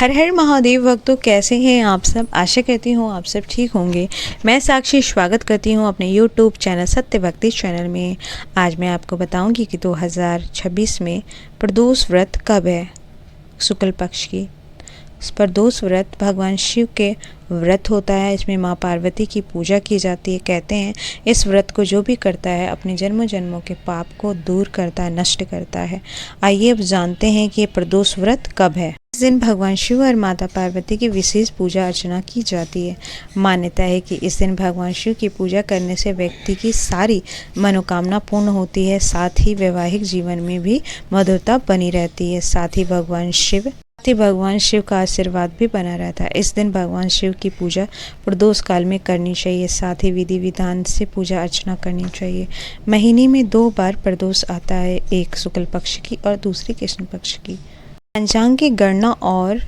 हर हर महादेव भक्तों, कैसे हैं आप सब। आशा करती हूँ आप सब ठीक होंगे। मैं साक्षी स्वागत करती हूँ अपने YouTube चैनल सत्य भक्ति चैनल में। आज मैं आपको बताऊंगी कि 2026 में प्रदोष व्रत कब है। शुक्ल पक्ष की प्रदोष व्रत भगवान शिव के व्रत होता है। इसमें माँ पार्वती की पूजा की जाती है। कहते हैं इस व्रत को जो भी करता है अपने जन्मों जन्मों के पाप को दूर करता है, नष्ट करता है। आइए अब जानते हैं कि ये प्रदोष व्रत कब है। इस दिन भगवान शिव और माता पार्वती की विशेष पूजा अर्चना की जाती है। मान्यता है कि इस दिन भगवान शिव की पूजा करने से व्यक्ति की सारी मनोकामना पूर्ण होती है। साथ ही वैवाहिक जीवन में भी मधुरता बनी रहती है। साथ ही भगवान शिव का आशीर्वाद भी बना रहता है। इस दिन भगवान शिव की पूजा प्रदोष काल में करनी चाहिए। साथ ही विधि विधान से पूजा अर्चना करनी चाहिए। महीने में 2 बार प्रदोष आता है, एक शुक्ल पक्ष की और दूसरी कृष्ण पक्ष की। पंचांग की गणना और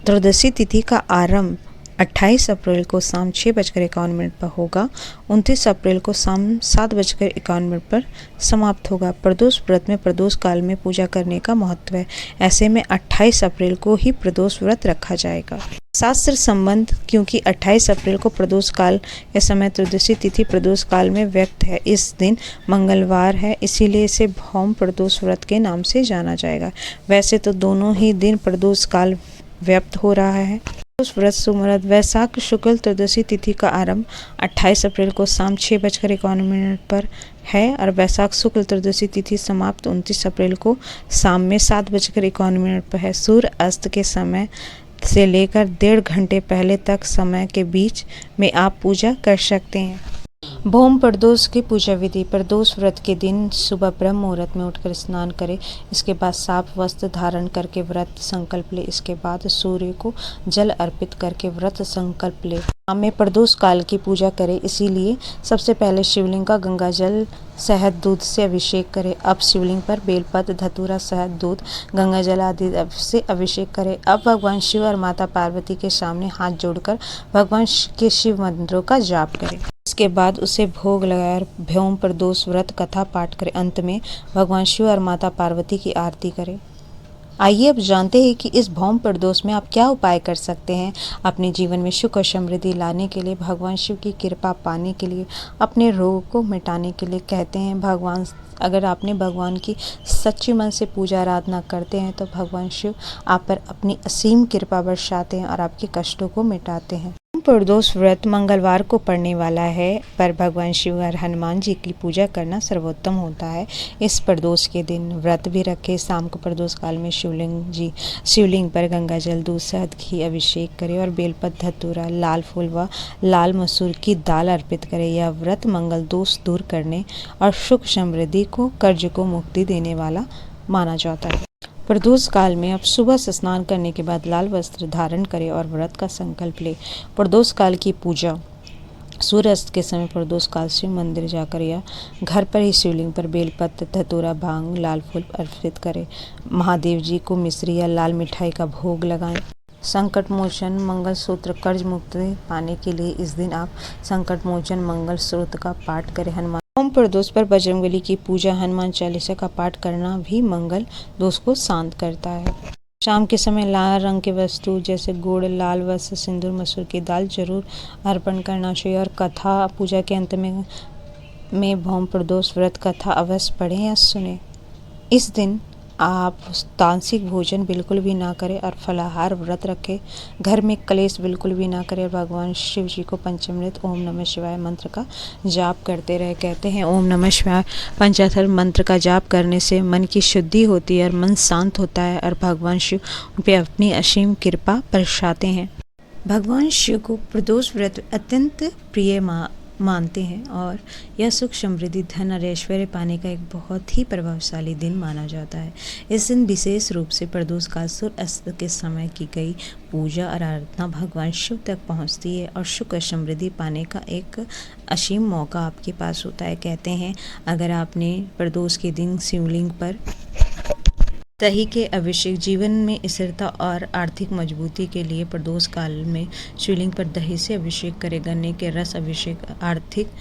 त्रयोदशी तिथि का आरंभ 28 अप्रैल को शाम 6:51 पर होगा। 29 अप्रैल को शाम 7:51 पर समाप्त होगा। प्रदोष व्रत में प्रदोष काल में पूजा करने का महत्व है। ऐसे में 28 अप्रैल को ही प्रदोष व्रत रखा जाएगा। शास्त्र संबंध, क्योंकि 28 अप्रैल को प्रदोष काल के समय त्रयोदशी तिथि प्रदोष काल में व्यक्त है। इस दिन मंगलवार है, इसीलिए इसे भौम प्रदोष व्रत के नाम से जाना जाएगा। वैसे तो दोनों ही दिन प्रदोष काल व्यक्त हो रहा है। प्रदोष व्रत शुभ मुहूर्त वैशाख शुक्ल त्रयोदशी तिथि का आरंभ 28 अप्रैल को शाम 6:51 पर है और वैशाख शुक्ल त्रयोदशी तिथि समाप्त 29 अप्रैल को शाम में 7:51 पर है। सूर्य अस्त के समय से लेकर 1.5 घंटे पहले तक समय के बीच में आप पूजा कर सकते हैं। भौम प्रदोष की पूजा विधि। प्रदोष व्रत के दिन सुबह ब्रह्म मुहूर्त में उठकर स्नान करें। इसके बाद साफ वस्त्र धारण करके व्रत संकल्प ले। इसके बाद सूर्य को जल अर्पित करके व्रत संकल्प ले। शाम में प्रदोष काल की पूजा करें, इसीलिए सबसे पहले शिवलिंग का गंगा जल शहद दूध से अभिषेक करें। अब शिवलिंग पर बेलपत्र धतूरा शहद दूध गंगा जल आदि से अभिषेक करें। अब भगवान शिव और माता पार्वती के सामने हाथ जोड़कर भगवान के शिव मंत्रों का जाप करें। इसके बाद उसे भोग लगाकर भौम प्रदोष व्रत कथा पाठ करें। अंत में भगवान शिव और माता पार्वती की आरती करें। आइए अब जानते हैं कि इस भौम प्रदोष में आप क्या उपाय कर सकते हैं अपने जीवन में सुख और समृद्धि लाने के लिए, भगवान शिव की कृपा पाने के लिए, अपने रोग को मिटाने के लिए। कहते हैं अगर आपने भगवान की सच्ची मन से पूजा आराधना करते हैं तो भगवान शिव आप पर अपनी असीम कृपा बरसाते हैं और आपके कष्टों को मिटाते हैं। प्रदोष व्रत मंगलवार को पड़ने वाला है, पर भगवान शिव और हनुमान जी की पूजा करना सर्वोत्तम होता है। इस प्रदोष के दिन व्रत भी रखें। शाम को प्रदोष काल में शिवलिंग पर गंगा जल दूध शहद घी अभिषेक करें और बेलपत्र धतूरा लाल फूल व लाल मसूर की दाल अर्पित करें। यह व्रत मंगल दोष दूर करने और सुख समृद्धि को कर्ज को मुक्ति देने वाला माना जाता है। प्रदोष काल में अब सुबह से स्नान करने के बाद लाल वस्त्र धारण करें और व्रत का संकल्प ले। प्रदोष काल की पूजा सूर्यास्त के समय प्रदोष काल शिव मंदिर जाकर या घर पर ही शिवलिंग पर बेलपत्र धतूरा भांग लाल फूल अर्पित करें। महादेव जी को मिश्री या लाल मिठाई का भोग लगाएं। संकट मोचन मंगल सूत्र कर्ज मुक्ति पाने के लिए इस दिन आप संकट मोचन मंगल सूत्र का पाठ करें। हनुमान भौम प्रदोष पर बजरंगबली की पूजा हनुमान चालीसा का पाठ करना भी मंगल दोष को शांत करता है। शाम के समय लाल रंग के वस्तु जैसे गुड़, लाल वस्त्र, सिंदूर, मसूर की दाल जरूर अर्पण करना चाहिए। और कथा पूजा के अंत में भौम प्रदोष व्रत कथा अवश्य पढ़ें या सुने। इस दिन आप तामसिक भोजन बिल्कुल भी ना करें और फलाहार व्रत रखें। घर में कलेश बिल्कुल भी ना करें और भगवान शिव जी को पंचामृत ओम नमः शिवाय मंत्र का जाप करते रहे। कहते हैं ओम नमः शिवाय पंचाक्षर मंत्र का जाप करने से मन की शुद्धि होती है और मन शांत होता है और भगवान शिव उन पर अपनी असीम कृपा बरसाते हैं। भगवान शिव को प्रदोष व्रत अत्यंत प्रिय मानते हैं और यह सुख समृद्धि धन और ऐश्वर्य पाने का एक बहुत ही प्रभावशाली दिन माना जाता है। इस दिन विशेष रूप से प्रदोष काल सूर्य अस्त के समय की गई पूजा और आराधना भगवान शिव तक पहुंचती है और सुख और समृद्धि पाने का एक असीम मौका आपके पास होता है। कहते हैं अगर आपने प्रदोष के दिन शिवलिंग पर दही के अभिषेक जीवन में स्थिरता और आर्थिक मजबूती के लिए प्रदोष काल में शिवलिंग पर दही से अभिषेक करें। गन्ने के रस अभिषेक आर्थिक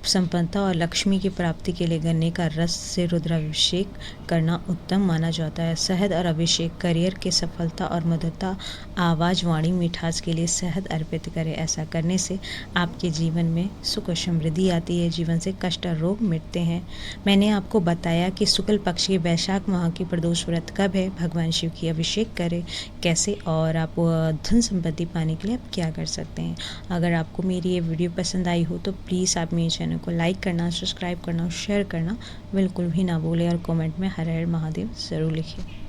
संपन्नता और लक्ष्मी की प्राप्ति के लिए गन्ने का रस से रुद्राभिषेक करना उत्तम माना जाता है। शहद और अभिषेक करियर के सफलता और मधुरता, आवाज़, वाणी, मिठास के लिए शहद अर्पित करें। ऐसा करने से आपके जीवन में सुख और समृद्धि आती है, जीवन से कष्ट और रोग मिटते हैं। मैंने आपको बताया कि शुक्ल पक्ष के वैशाख माह की प्रदोष व्रत कब है, भगवान शिव की अभिषेक करें कैसे, और आप धन संपत्ति पाने के लिए आप क्या कर सकते हैं। अगर आपको मेरी ये वीडियो पसंद आई हो तो प्लीज़ आप मेरे चैनल को लाइक करना, सब्सक्राइब करना और शेयर करना बिल्कुल भी ना भूलें, और कमेंट में हर हर महादेव ज़रूर लिखिए।